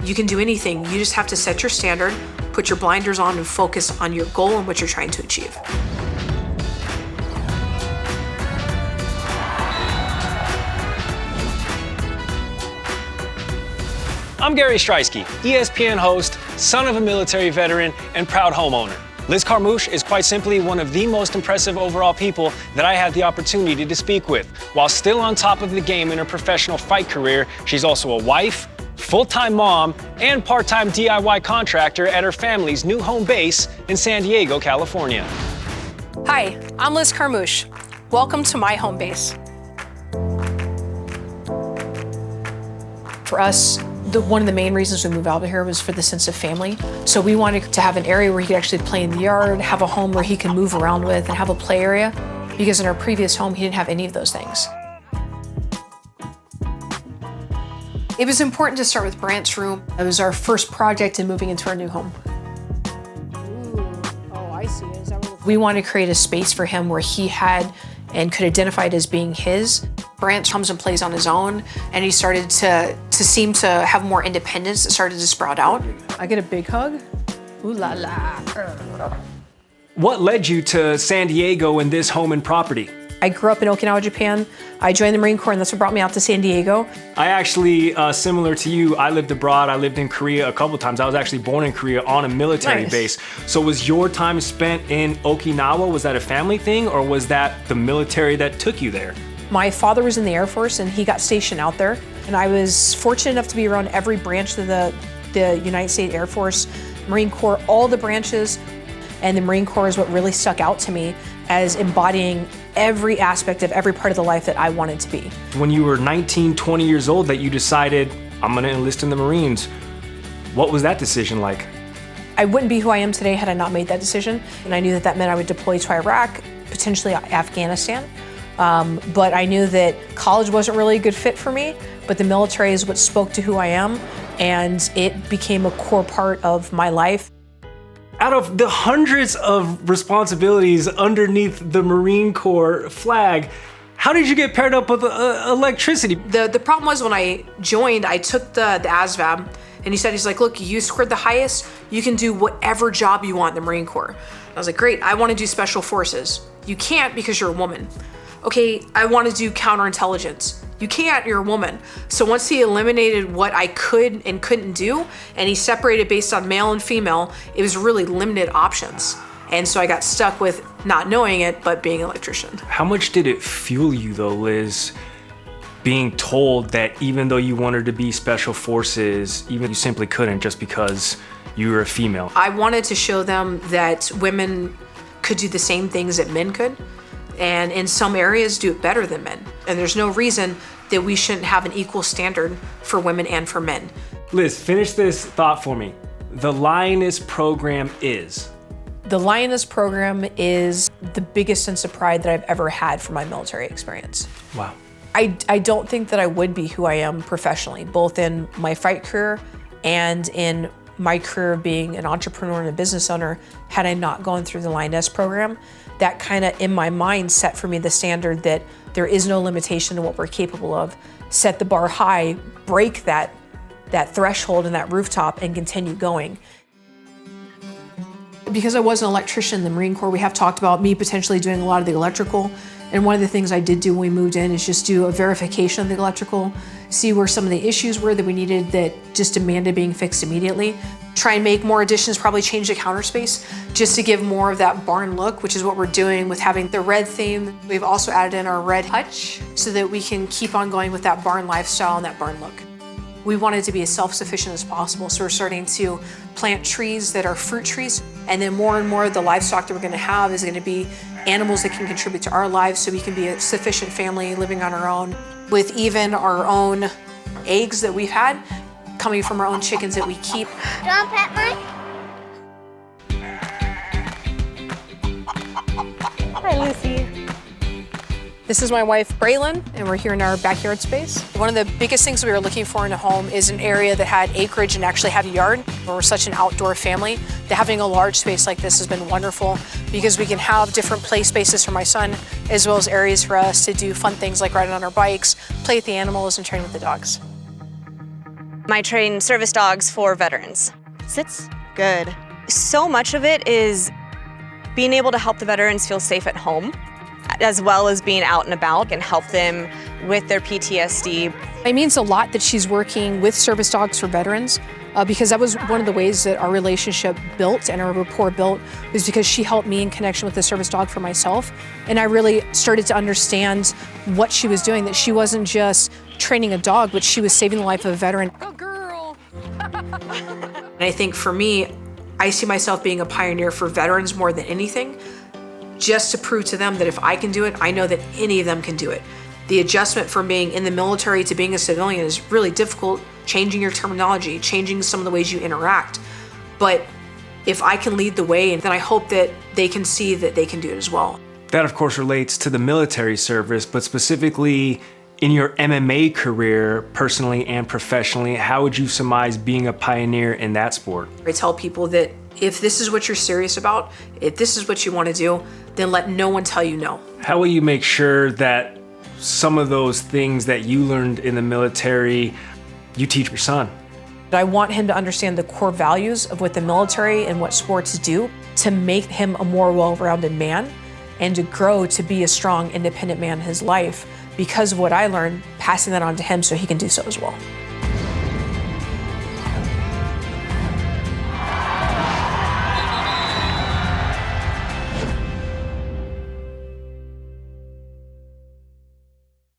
You can do anything. You just have to set your standard, put your blinders on, and focus on your goal and what you're trying to achieve. I'm Gary Striewski, ESPN host, son of a military veteran, and proud homeowner. Liz Carmouche is quite simply one of the most impressive overall people that I had the opportunity to speak with. While still on top of the game in her professional fight career, she's also a wife, full-time mom, and part-time DIY contractor at her family's new home base in San Diego, California. Hi, I'm Liz Carmouche. Welcome to my home base. For us, one of the main reasons we moved out of here was for the sense of family. So we wanted to have an area where he could actually play in the yard, have a home where he could move around with, and have a play area. Because in our previous home, he didn't have any of those things. It was important to start with Brant's room. It was our first project in moving into our new home. Ooh, oh, I see. Is that what We wanted to create a space for him where he had and could identify it as being his. Brant comes and plays on his own, and he started to seem to have more independence. It started to sprout out. I get a big hug? Ooh la la. What led you to San Diego and this home and property? I grew up in Okinawa, Japan. I joined the Marine Corps, and that's what brought me out to San Diego. I actually, similar to you, I lived abroad. I lived in Korea a couple times. I was actually born in Korea on a military base. So was your time spent in Okinawa, was that a family thing, or was that the military that took you there? My father was in the Air Force, and he got stationed out there. And I was fortunate enough to be around every branch of the United States Air Force, Marine Corps, all the branches. And the Marine Corps is what really stuck out to me as embodying every aspect of every part of the life that I wanted to be. When you were 19, 20 years old that you decided, I'm gonna enlist in the Marines, what was that decision like? I wouldn't be who I am today had I not made that decision. And I knew that that meant I would deploy to Iraq, potentially Afghanistan. But I knew that college wasn't really a good fit for me, but the military is what spoke to who I am, and it became a core part of my life. Out of the hundreds of responsibilities underneath the Marine Corps flag, how did you get paired up with electricity? The problem was when I joined, I took the ASVAB, and he's like, look, you scored the highest, you can do whatever job you want in the Marine Corps. I was like, great, I want to do special forces. You can't because you're a woman. Okay, I want to do counterintelligence. You can't, you're a woman. So once he eliminated what I could and couldn't do, and he separated based on male and female, it was really limited options. And so I got stuck with not knowing it, but being an electrician. How much did it fuel you though, Liz, being told that even though you wanted to be special forces, even you simply couldn't just because you were a female? I wanted to show them that women could do the same things that men could, and in some areas do it better than men. And there's no reason that we shouldn't have an equal standard for women and for men. Liz, finish this thought for me. The Lioness program is? The Lioness program is the biggest sense of pride that I've ever had from my military experience. Wow. I don't think that I would be who I am professionally, both in my fight career and in my career of being an entrepreneur and a business owner, had I not gone through the Lioness program. That kind of, in my mind, set for me the standard that there is no limitation to what we're capable of. Set the bar high, break that threshold and that rooftop, and continue going. Because I was an electrician in the Marine Corps, we have talked about me potentially doing a lot of the electrical. And one of the things I did do when we moved in is just do a verification of the electrical, see where some of the issues were that we needed that just demanded being fixed immediately. Try and make more additions, probably change the counter space, just to give more of that barn look, which is what we're doing with having the red theme. We've also added in our red hutch so that we can keep on going with that barn lifestyle and that barn look. We wanted to be as self-sufficient as possible, so we're starting to plant trees that are fruit trees, and then more and more of the livestock that we're gonna have is gonna be animals that can contribute to our lives so we can be a sufficient family living on our own, with even our own eggs that we've had coming from our own chickens that we keep. Do you want to pet mine? Hi, Lucy. This is my wife, Braylon, and we're here in our backyard space. One of the biggest things we were looking for in a home is an area that had acreage and actually had a yard. We're such an outdoor family that having a large space like this has been wonderful because we can have different play spaces for my son, as well as areas for us to do fun things like riding on our bikes, play with the animals, and train with the dogs. I train service dogs for veterans. Sits good. So much of it is being able to help the veterans feel safe at home, as well as being out and about and help them with their PTSD. It means a lot that she's working with service dogs for veterans because that was one of the ways that our relationship built and our rapport built, was because she helped me in connection with the service dog for myself. And I really started to understand what she was doing, that she wasn't just training a dog, but she was saving the life of a veteran. Good girl. And I think for me, I see myself being a pioneer for veterans more than anything, just to prove to them that if I can do it, I know that any of them can do it. The adjustment from being in the military to being a civilian is really difficult, changing your terminology, changing some of the ways you interact. But if I can lead the way, then I hope that they can see that they can do it as well. That, of course, relates to the military service, but specifically in your MMA career, personally and professionally, how would you surmise being a pioneer in that sport? I tell people that if this is what you're serious about, if this is what you want to do, then let no one tell you no. How will you make sure that some of those things that you learned in the military, you teach your son? I want him to understand the core values of what the military and what sports do to make him a more well-rounded man and to grow to be a strong, independent man in his life because of what I learned, passing that on to him so he can do so as well.